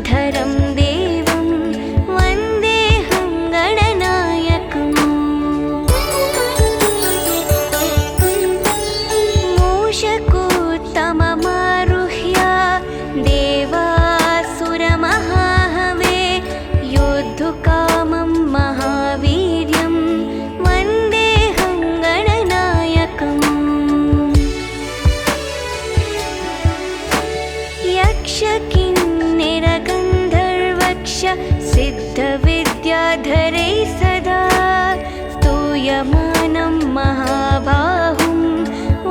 धरं देवं वन्देऽहं गणनायकम् मूषकोत्तममारुह्य देवासुरमहाहवे योद्धुकामं महावीर्यं वन्देऽहं गणनायकम् यक्षकिन्निरगन्धर्वक्ष सिद्धविद्याधरैः सदा स्तूयमानं महाबाहुं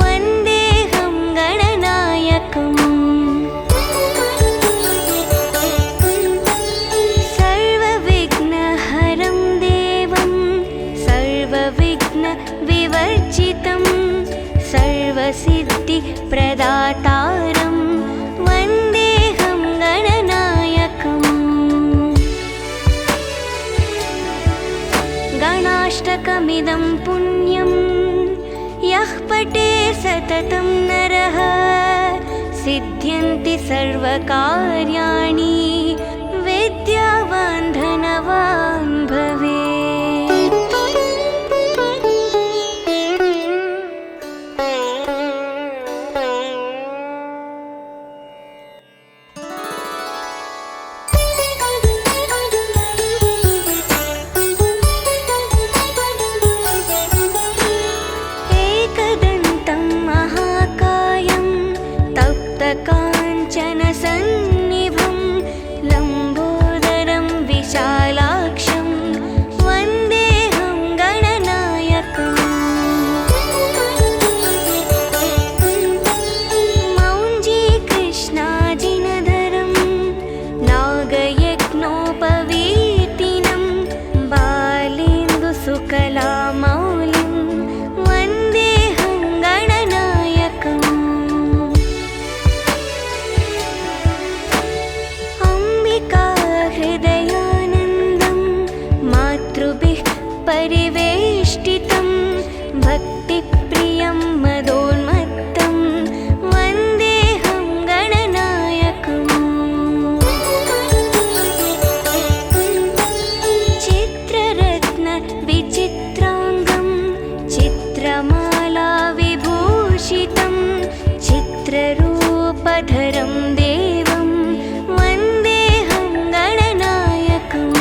वन्देऽहं गणनायकम् सर्वविघ्नहरं देवं सर्वविघ्नविवर्जितं सर्वसिद्धिप्रदातारं वन्देऽहं गणनायकम् गणाष्टकमिदं पुण्यं यः पठे सततं नरः सिद्ध्यन्ति सर्वकार्याणि विद्यावान् धनवान् भवेत्। एकदन्तं महाकायं तप्तकाञ्चनसन्निभं लम्बोदरं विशालाक्षं वन्देऽहं गणनायकम् मौञ्जीकृष्णाजिनधरं नागयज्ञोपवीतिनं बालेन्दुसुकलामौलिं वन्देऽहं गणनायकम् अम्बिकाहृदयानन्दं मातृभिः परिवेष्टितं भक्तिप्रियं मदोन्मत्तं वन्देऽहं गणनायकम् चित्ररत्नविचित्राङ्गं चित्रमालाविभूषितं चित्ररूपधरं देवं वन्देऽहं गणनायकम्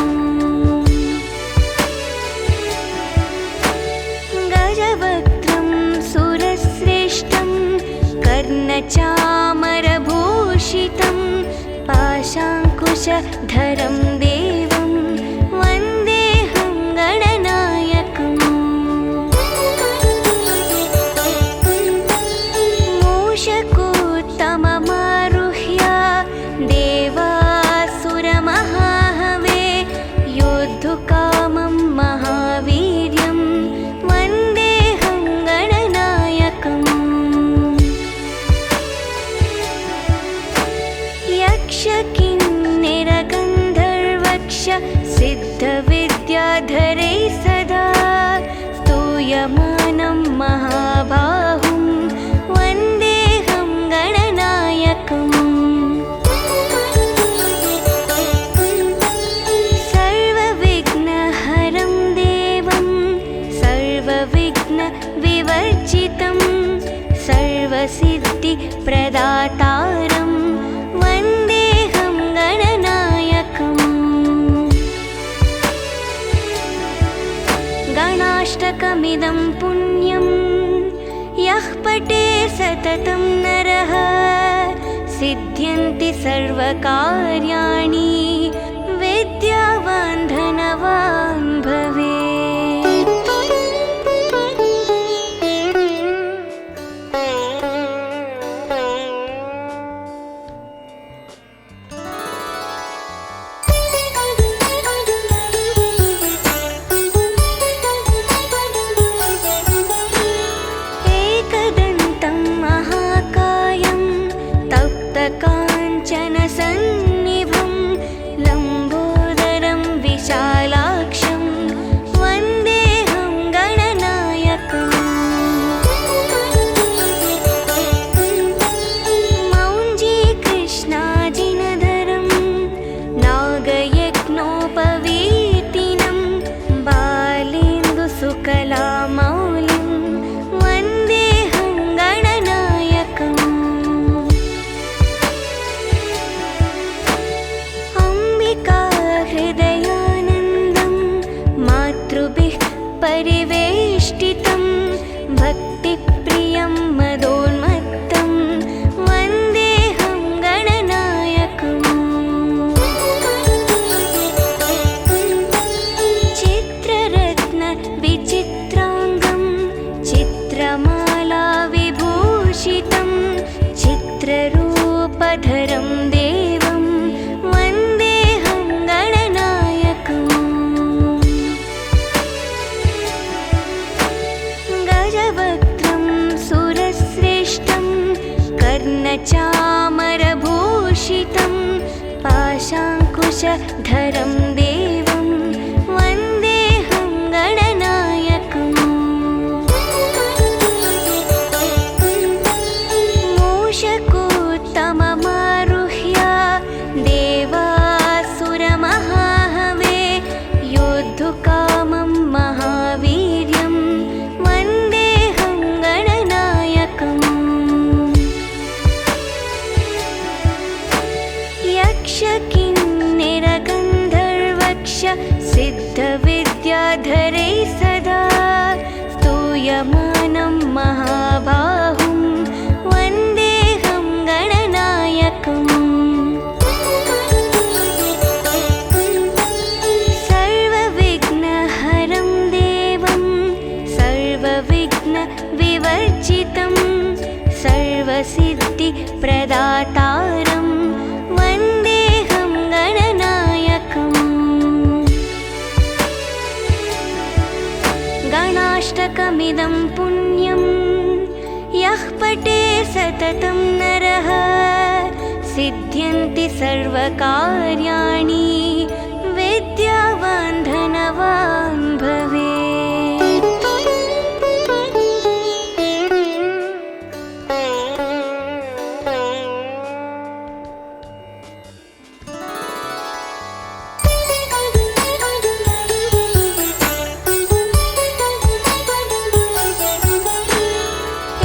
गजवक्त्रं सुरश्रेष्ठं कर्णचामरभूषितं पाशाङ्कुशधरं देवं वन्देऽहं गणनायकम् मूषकोत्तममारुह्य देवासुरमहाहवे योद्धुकामं महावीर्यं वन्देऽहं गणनायकम् यक्षकिन्निरगन्धर्वक्ष सिद्धविद्याधरैः सदा स्तूयमानं महाबाहुं वन्देऽहं गणनायकम् सर्वविघ्नहरं देवं सर्वविघ्नविवर्जितं सर्वसिद्धिप्रदातारं वन्देऽहं गणनायकम् गणाष्टकमिदं पुण्यं यः पठे सततं नरः सिद्ध्यन्ति सर्वकार्याणि विद्यावान् धनवान् भवेत्। एकदन्तं महाकायं तप्तकाञ्चनसन्निभं लम्बोदरं विशालाक्षं कर्णचामरभूषितं पाशाङ्कुशधरं देवं वन्देऽहं गणनायकम् मूषकोत्तममारुह्य देवासुरमहाहवे योद्धुकामं महावीर्यं वन्देऽहं गणनायकम् यक्षकिन्निरगन्धर्वक्ष सिद्धविद्याधरैः सदा स्तूयमानं महाबाहुं वन्देऽहं गणनायकम् सर्वविघ्नहरं देवं सर्वविघ्नविवर्जितं सर्वसिद्धिप्रदातारं वन्देऽहं गणनायकम् गणाष्टकमिदं पुण्यं यः पठे सततं नरः सिद्ध्यन्ति सर्वकार्याणि विद्यावान् धनवान् भवेत्।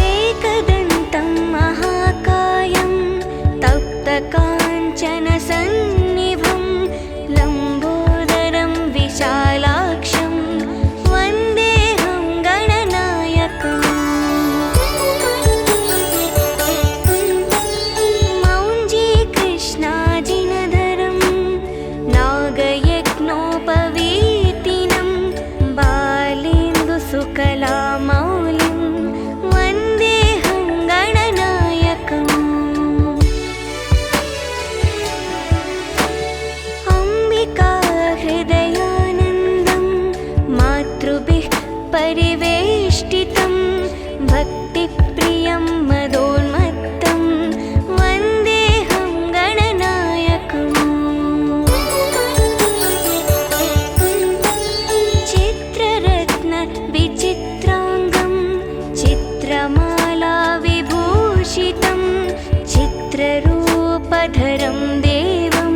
एकदन्तं महाकायं तप्तकाञ्चनसन्निभं लम्बोदरं विशालाक्षं वन्देऽहं गणनायकम् मौञ्जीकृष्णाजिनधरं नागयज्ञोपवीतिनं बालेन्दुसुकलामौलिं वन्देऽहं गणनायकम् अम्बिकाहृदयानन्दं मातृभिः परिवेष्टितं भक्तिप्रियं मदोन्मत्तं वन्देऽहं गणनायकम् चित्ररत्नविचित्राङ्गं चित्रमालाविभूषितं चित्ररूपधरं देवं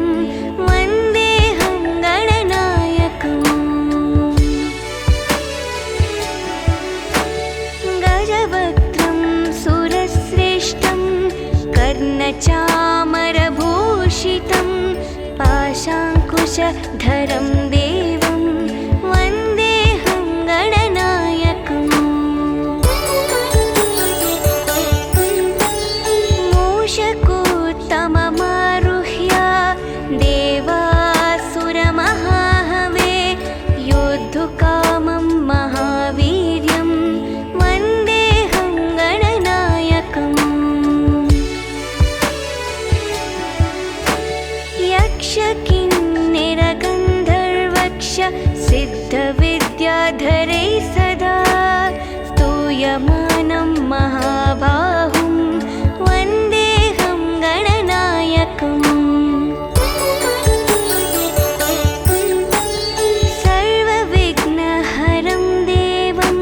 वन्देऽहं गणनायकम् गजवक्त्रं सुरश्रेष्ठं कर्णचामरभूषितं पाशाङ्कुशधरं देवं वन्देऽहं गणनायकम् मूषकोत्तममारुह्य देवासुरमहाहवे योद्धुकामं महावीर्यं वन्देऽहं गणनायकम् यक्षकिन्निरगन्धर्वक्ष सिद्धविद्याधरैः सदा स्तूयमानं महाबाहुं वन्देऽहं गणनायकम् सर्वविघ्नहरं देवं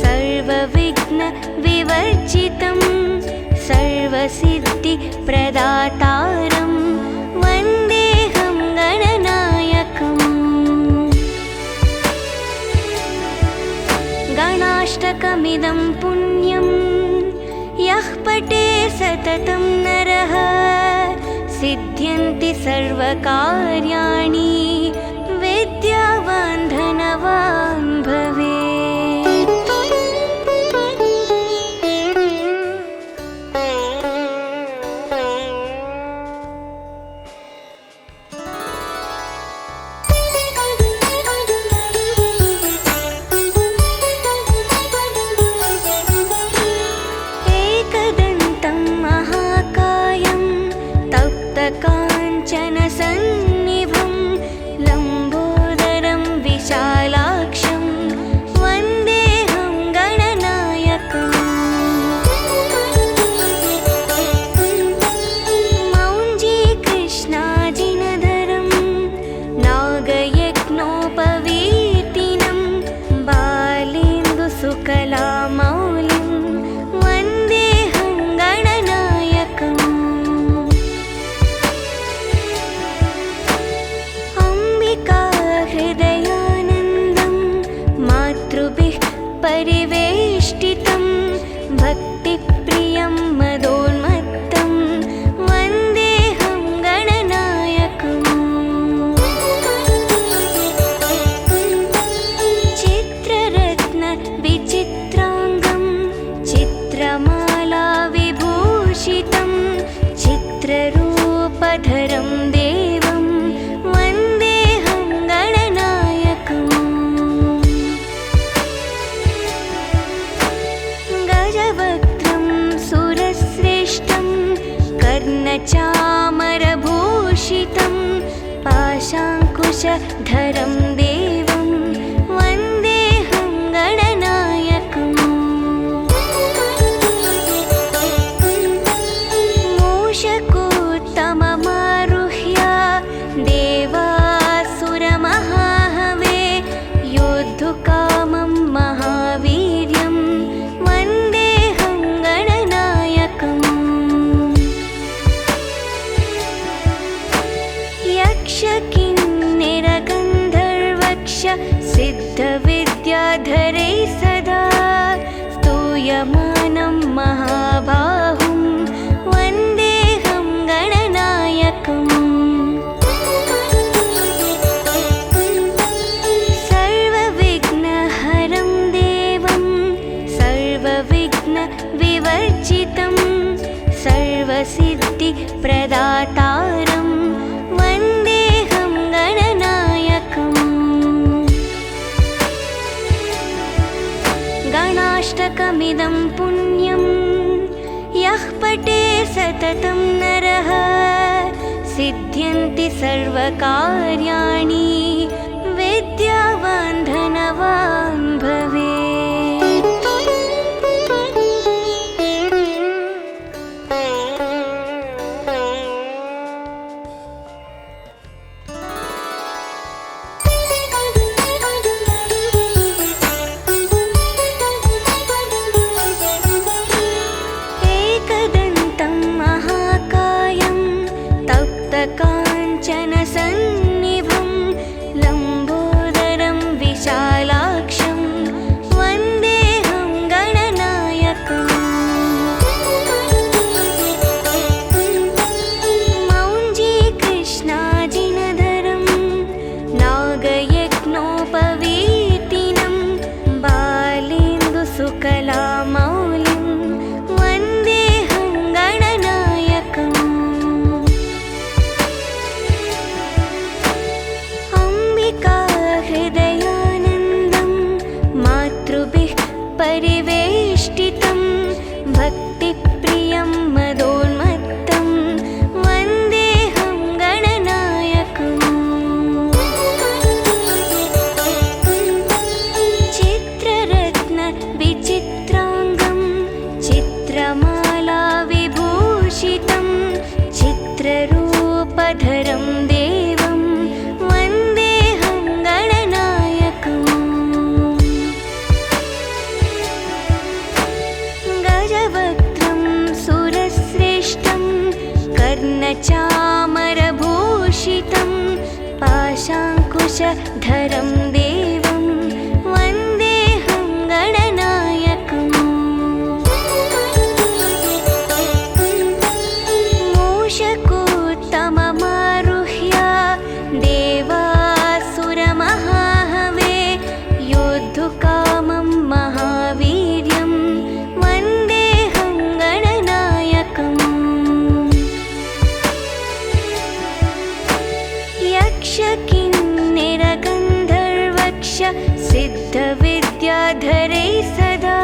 सर्वविघ्नविवर्जितं सर्वसिद्धिप्रदातारं वन्देऽहं गणनायकम् गणाष्टकमिदं पुण्यं यः पठे सततं नरः सिद्ध्यन्ति सर्वकार्याणि विद्यावान् धनवान् भवेत्। एकदन्तं महाकायं तप्तकाञ्चनसन्निभं लम्बोदरं विशालाक्षं चित्रमाला विभूषितं चित्ररूपधरं देवं वन्देऽहं गणनायकम् गजवक्त्रं सुरश्रेष्ठं कर्णचामरभूषितं पाशाङ्कुशधरं देवं वन्देऽहं गणनायकम् मूषकोत्तममारुह्य देवासुरमहाहवे योद्धुकामं महावीर्यं वन्देऽहं गणनायकम् यक्षकिन्निरगन्धर्वक्ष सिद्धविद्याधरैः सदा स्तूयमानं महाबाहुं वन्देऽहं गणनायकम् सर्वविघ्नहरं देवं सर्वविघ्नविवर्जितं सर्वसिद्धिप्रदातारं वन्देऽहं गणनायकम् गणाष्टकमिदं पुण्यं यः पठे सततं नरः सिद्ध्यन्ति सर्वकार्याणि विद्यावान् धनवान् भवेत्। एकदन्तं महाकायं तप्तकाञ्चनसन्निभं लम्बोदरं विशालाक्षं वन्देऽहं गणनायकम् मौञ्जीकृष्णाजिनधरं नागयज्ञोपवीतिनं बालेन्दुसुकलामौलिं वन्देऽहं गणनायकम् अम्बिकाहृदयानन्दं मातृभिः परिवेष्टितं भक्तिप्रियं मदोन्मत्तं वन्देऽहं गणनायकम् चित्ररत्नविचित्राङ्गं चित्रमाला विभूषितं चित्ररूपधरं देवं वन्देऽहं गणनायकम् गजवक्त्रं सुरश्रेष्ठं कर्णचामरभूषितं पाशाङ्कुशधरं देवं वन्देऽहं गणनायकम् मूषकोत्तममारुह्य देवासुरमहाहवे योद्धुकामं महावीर्यं वन्देऽहं गणनायकम् यक्षकिन्निरगन्धर्वक्ष सिद्धविद्याधरैः सदा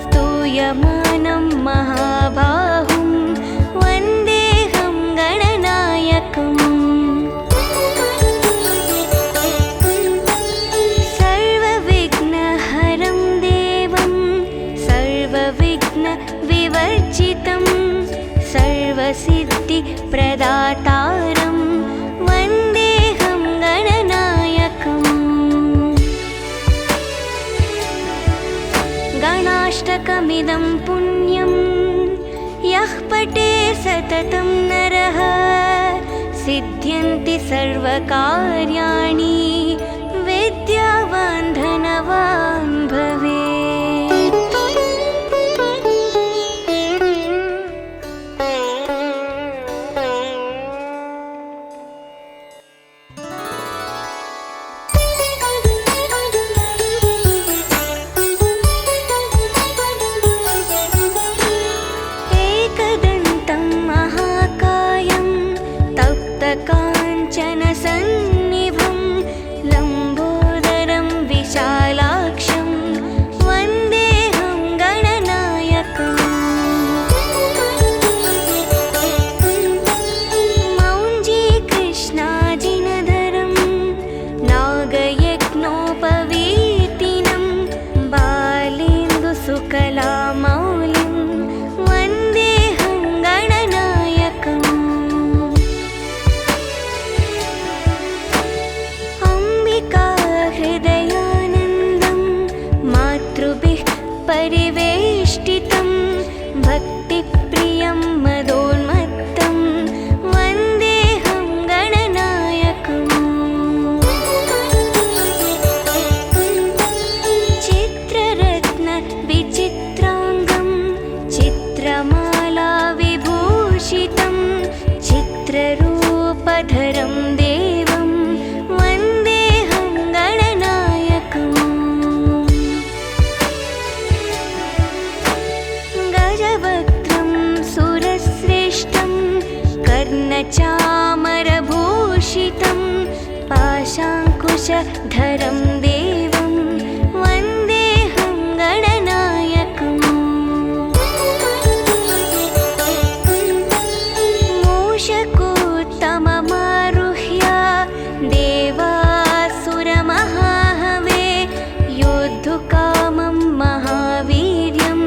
स्तूयमानं महाबाहुं वन्देऽहं गणनायकम् सर्वविघ्नहरं देवं सर्वविघ्नविवर्जितं सर्वसिद्धिप्रदातारं वन्देऽहं गणनायकम् गणाष्टकमिदं पुण्यं यः पठे सततं नरः सिद्ध्यन्ति सर्वकार्याणि विद्यावान् धनवान् भवेत्। प्रियं मदोन्मत्तं वन्देऽहं गणनायकम् चित्ररत्न विचित्राङ्गं चित्रमाला विभूषितं चित्ररूपधरं देवं वन्देऽहं गणनायकम् गजवक्त्रं सुरश्रेष्ठं कर्णचामरभूषितं पाशाङ्कुशधरं देवं वन्देऽहं गणनायकम् मूषकोत्तममारुह्य देवासुरमहाहवे योद्धुकामं महावीर्यं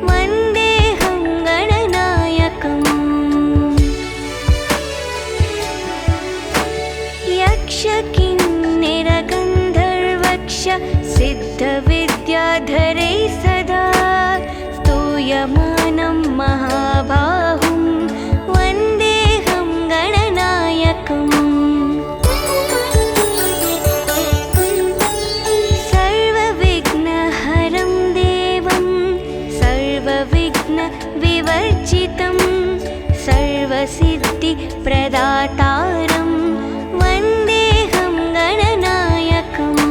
वन्देऽहं गणनायकम् यक्षकिन्निरगन्धर्वक्ष सिद्धविद्याधरै सदा स्तूयमानं महाबाहुं वन्देऽहं गणनायकम् सर्वविघ्नहरं देवं सर्वविघ्नविवर्जितं सर्वसिद्धिप्रदातारं वन्देऽहं गणनायकम्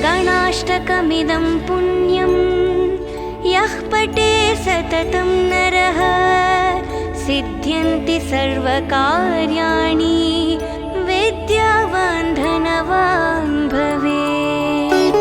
गणाष्टकमिदं पुण्यं यः पठे सततं नरः सिद्ध्यन्ति सर्वकार्याणि विद्यावान् धनवान् भवेत्।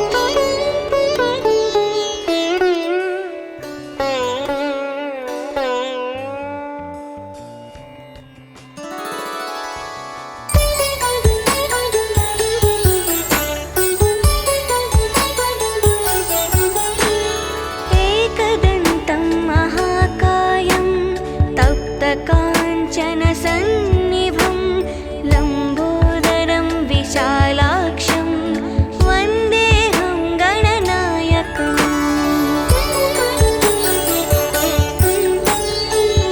एकदन्तं महाकायं तप्तकाञ्चनसन्निभं लम्बोदरं विशालाक्षं वन्देऽहं गणनायकम्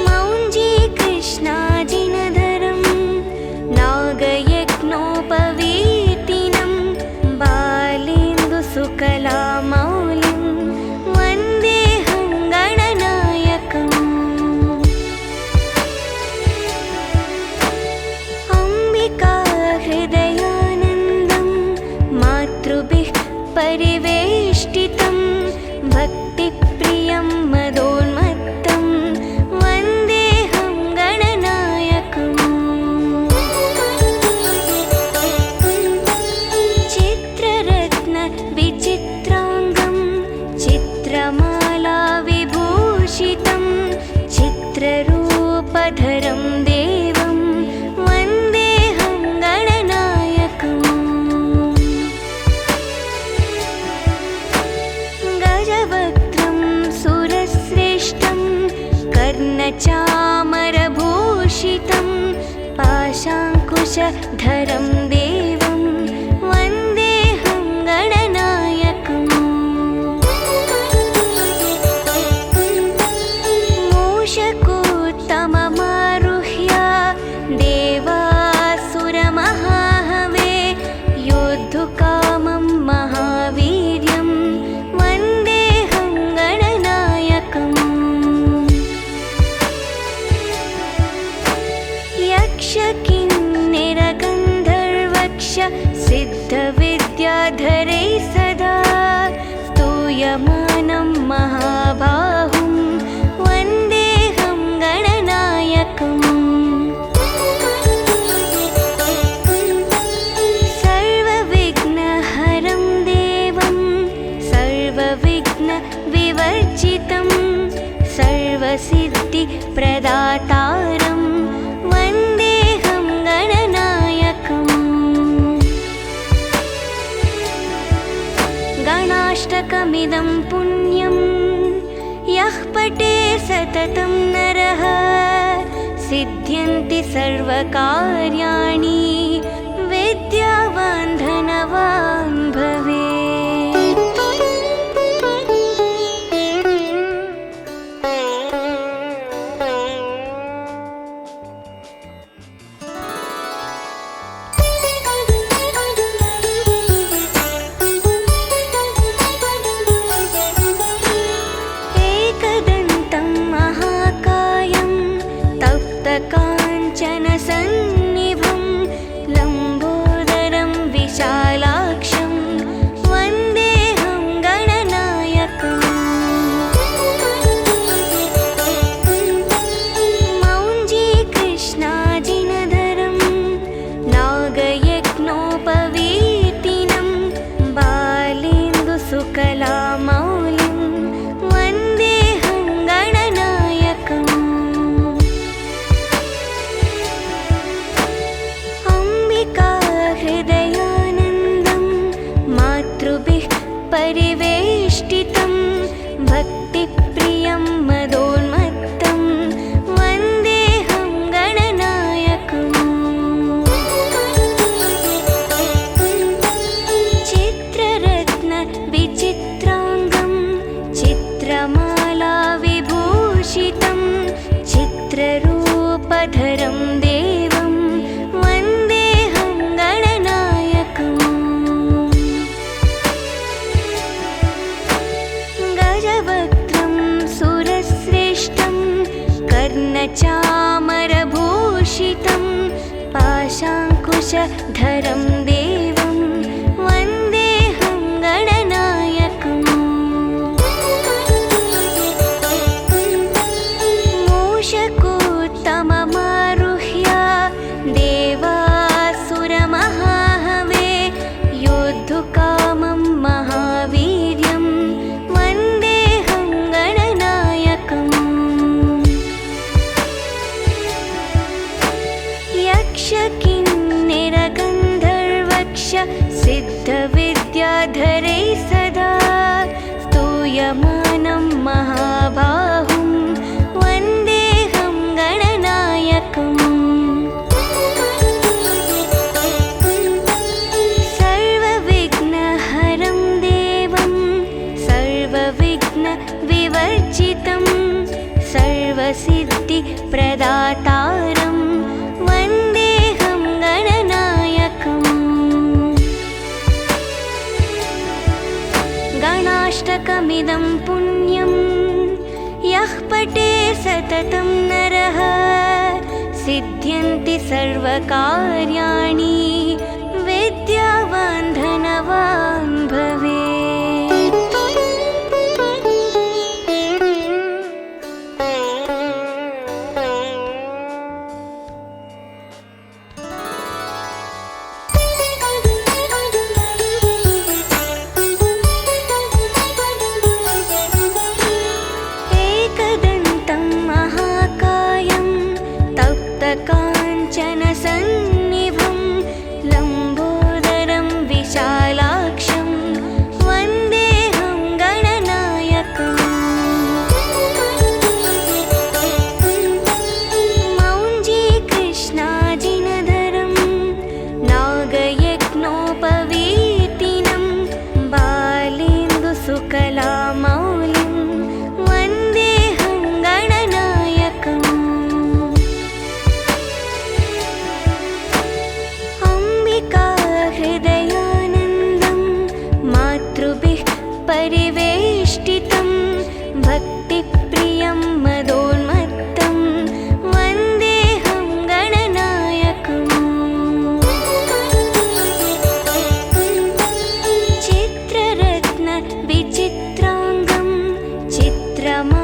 मौञ्जीकृष्णाजिनधरं नागयज्ञोपवीतिनं बालेन्दुसुकलामौलिं वन्देऽहं गणनायकम् अम्बिकाहृदयानन्दं मातृभिः परिवेष्टितं भक्तिप्रियं मदोन्मत्तं वन्देऽहं गणनायकम् चित्ररत्न विचित्राङ्गं चित्रमाला विभूषितं चित्ररूपधरं देवं वन्देऽहं गणनायकम् गजवक्त्रं सुरश्रेष्ठं कर्णचामरभूषितं पाशाङ्कुशधरं देवं वन्देऽहं गणनायकम् मूषकोत्तममारुह्य देवासुरमहाहवे योद्धुकामं महावीर्यं वन्देऽहं गणनायकम् यक्षकिन्निरगन्धर्वक्ष सिद्धविद्याधरै सदा स्तूयमानं महाबाहुं वन्देऽहं गणनायकम् सर्वविघ्नहरं देवं सर्वविघ्नविवर्जितं सर्वसिद्धिप्रदातारं वन्देऽहं गणनायकम् गणाष्टकमिदं पुण्यं यः पठे सततं नरः सिद्ध्यन्ति सर्वकार्याणि विद्यावान् धनवान् भवेत्। सर्वसिद्धिप्रदातारं देवं वन्देऽहं गणनायकम्। गजवक्त्रं सुरश्रेष्ठं कर्णचामरभूषितं पाशाङ्कुशधरं देवं वन्देऽहं गणनायकम्। मूषकोत्तममारुह्य देवासुरमहाहवे योद्धुकामं महावीर्यं वन्देऽहं गणनायकम्। यक्षकिन्निरगन्धर्वक्ष सिद्धविद्याधरैः सदा स्तूयमानं महाबाहुं वन्देऽहं गणनायकम्। सर्वविघ्नहरं देवं सर्वविघ्नविवर्जितं सर्वसिद्धिप्रदातारं वन्देऽहं गणनायकम्। गणाष्टकमिदं पुण्यं यः पठे सततं नरः सिद्ध्यन्ति सर्वकार्याणि विद्यावान् धनवान् भवेत्। एकदन्तं महाकायं तप्तकाञ्चनसन्निभं लम्बोदरं विशालाक्षं वन्देऽहं गणनायकम्। मौञ्जीकृष्णाजिनधरं नागयज्ञोपवीतिनं बालेन्दुसुकलामौलिं वन्देऽहं गणनायकम्। अम्बिकाहृदयानन्दं मातृभिः परिवेष्टितं भक्तिप्रियं मदोन्मत्तं वन्देऽहं गणनायकम्। चित्ररत्नविचित्राङ्गं चित्रमालाविभूषितं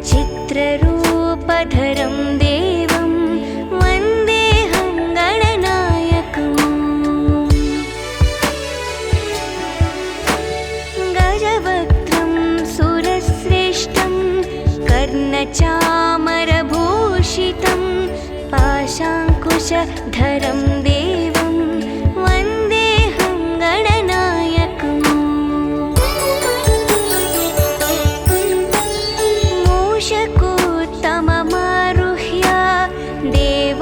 चित्ररूपधरं देवं वन्देऽहं गणनायकम्। गजवक्त्रं सुरश्रेष्ठं कर्णचामरभूषितं पाशाङ्कुशधरं देवं वन्देऽहं गणनायकम्। मूषकोत्तममारुह्य देवासुरमहाहवे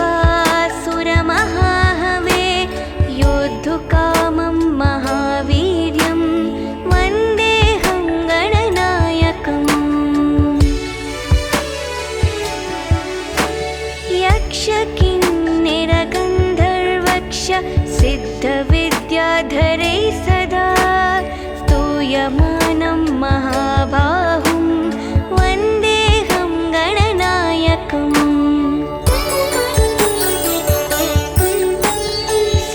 योद्धुकामं महावीर्यं वन्देऽहं गणनायकम्। यक्षकिन्निरगन्धर्वक्ष सिद्धविद्याधरैः सदा स्तूयमानं महाबाहुं वन्देऽहं गणनायकम्।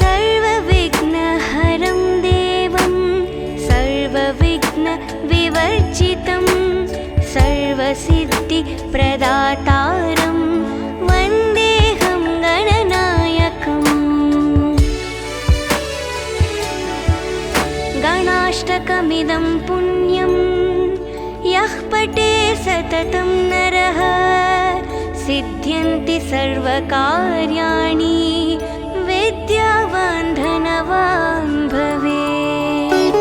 सर्वविघ्नहरं देवं सर्वविघ्नविवर्जितं सर्वसिद्धिप्रदातारं वन्देऽहं गणनायकम्। गणाष्टकमिदं पुण्यं यः पठे सततं नरः सिद्ध्यन्ति सर्वकार्याणि विद्यावान् धनवान् भवेत्।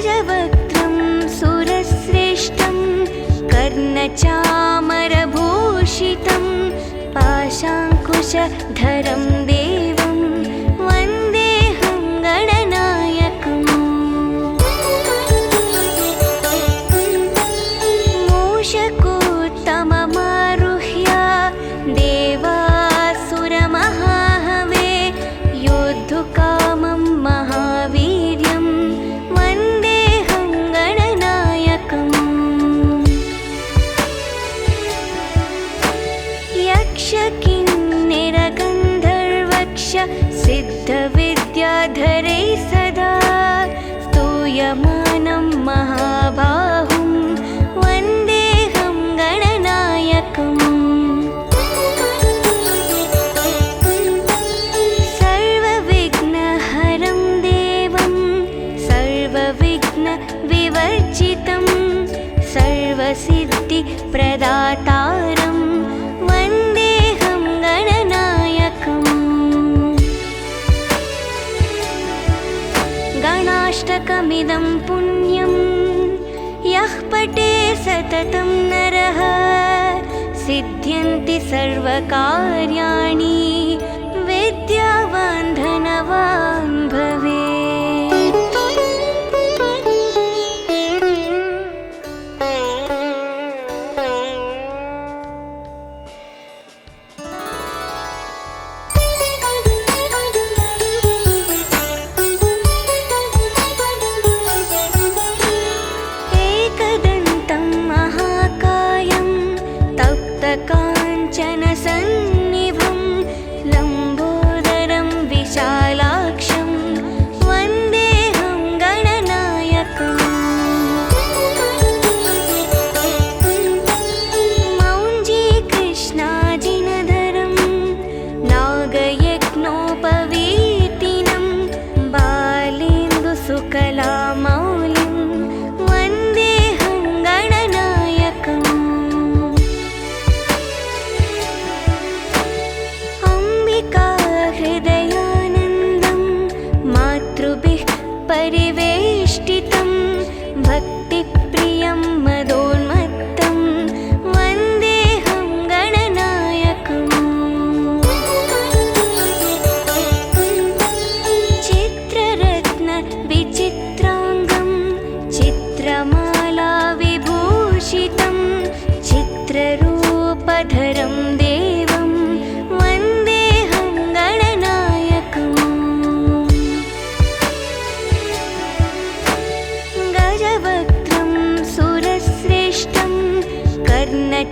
गजवक्त्रं सुरश्रेष्ठं कर्णचामरभूषितं पाशाङ्कुशधरं देवं वन्देऽहं गणनायकम् मूषकोत्तममारुह्य देवासुरमहाहवे योद्धुकामं महावीर्यं वन्देऽहं गणनायकम् यक्षकिन्निरगन्धर्वक्ष सिद्धविद्याधरैः सदा स्तूयमानं महाबाहुं वन्देऽहं गणनायकम् सर्वविघ्नहरं देवं सर्वविघ्नविवर्जितं सर्वसिद्धिप्रदातारं वन्देऽहं गणनायकम् गणाष्टकमिदं पुण्यं यः पठे सततं नरः सिद्ध्यन्ति सर्वकार्याणि विद्यावान् धनवान् भवेत्। एकदन्तं महाकायं तप्तकाञ्चनसन्निभं लम्बोदरं विशालाक्षं वन्देऽहं गणनायकम् मौञ्जीकृष्णाजिनधरं नागयज्ञोपवीतिनं बालेन्दुसुकलामौलिं वन्देऽहं गणनायकम् अम्बिकाहृदयानन्दं मातृभिः परिवेष्टितं भक्तिप्रियं मदोन्मत्तं वन्देऽहं गणनायकम् चित्ररत्नविचित्राङ्गं चित्रमालाविभूषितं चित्ररूपधरं देवं वन्देऽहं गणनायकम् गजवक्त्रं सुरश्रेष्ठं कर्णचामरभूषितं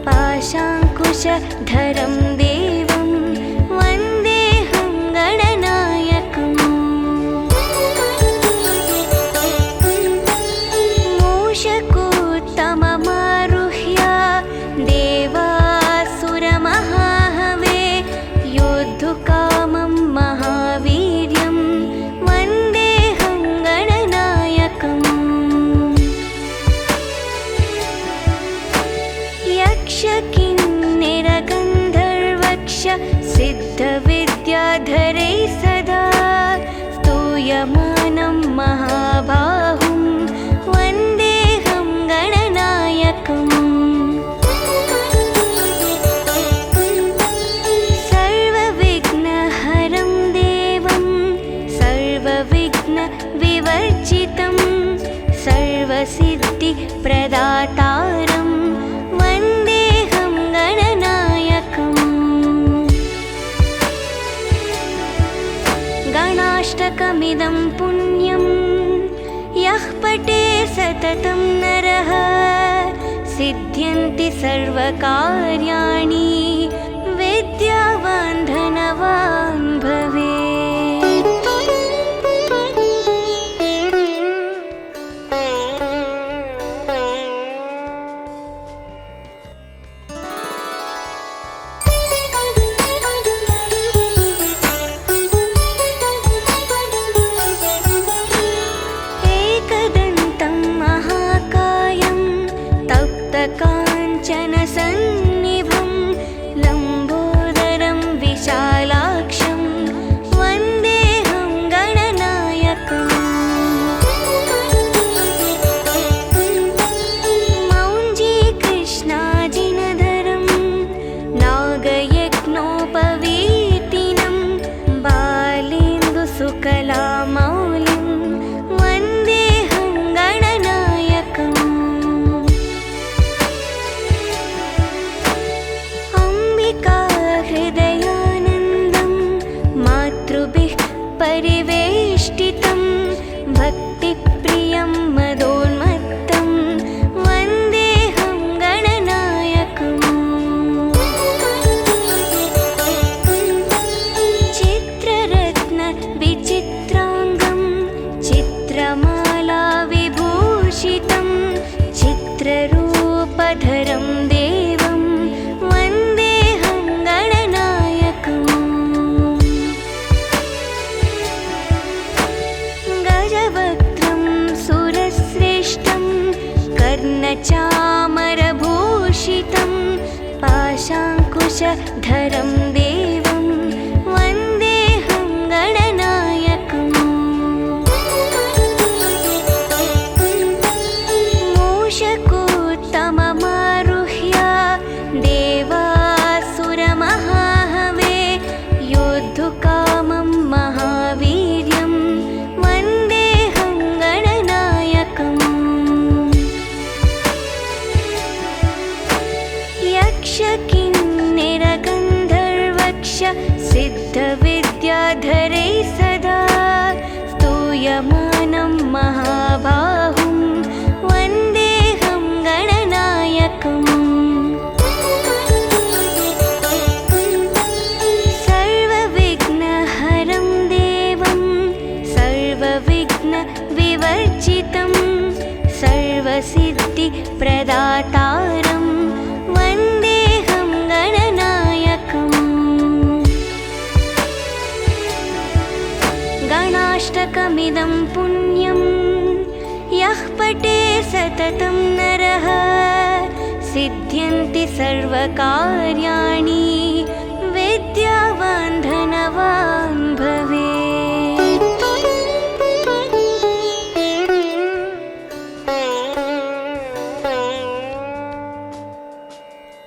पाशाङ्कुशधरं देवं वन्देऽहं गणनायकम् मूषकोत्तममारुह्य देवासुरमहाहवे योद्धुकामं महावीर्यं वन्देऽहं गणनायकम् यक्षकिन्निरगन्धर्वक्ष सिद्धविद्याधरैः सदा स्तूयमानं महाबाहुं वन्देऽहं गणनायकम् सर्वविघ्नहरं देवं सर्वविघ्नविवर्जितं सर्वसिद्धिप्रदातारं वन्देऽहं गणनायकम् गणाष्टकमिदं पुण्यं यः पठे सततं नरः सिद्ध्यन्ति सर्वकार्याणि विद्यावान् धनवान् भवेत्। एकदन्तं महाकायं तप्तकाञ्चनसन्निभं लम्बोदरं विशालाक्षं सकलामौलिं वन्देऽहं गणनायकम् अम्बिका हृदयानन्दं मातृभिः परिवेष्टितं भक्तिप्रियं मदोन्मत्तं वन्देऽहं गणनायकम् चित्ररत्नविचित्राङ्गं चित्रमाला विभूषितं चित्ररूपधरं देवं वन्देऽहं गणनायकम् गजवक्त्रं सुरश्रेष्ठं कर्णचामरभूषितं पाशाङ्कुशधरं देवं वन्देऽहं गणनायकम् मूषकोत्तममारुह्य देवासुरमहाहवे योद्धुकामं महावीर्यं वन्देऽहं गणनायकम् यक्षकिन्निरगन्धर्वक्ष सिद्धविद्याधरैः सदा स्तूयमानं महाबाहुं वन्देऽहं गणनायकम् सर्वविघ्नहरं देवं सर्वविघ्नविवर्जितं सर्वसिद्धिप्रदातारं वन्देऽहं गणनायकम् गणाष्टकमिदं पुण्यं यः पठे सततं नरः सिद्ध्यन्ति सर्वकार्याणि विद्यावान् धनवान् भवेत्।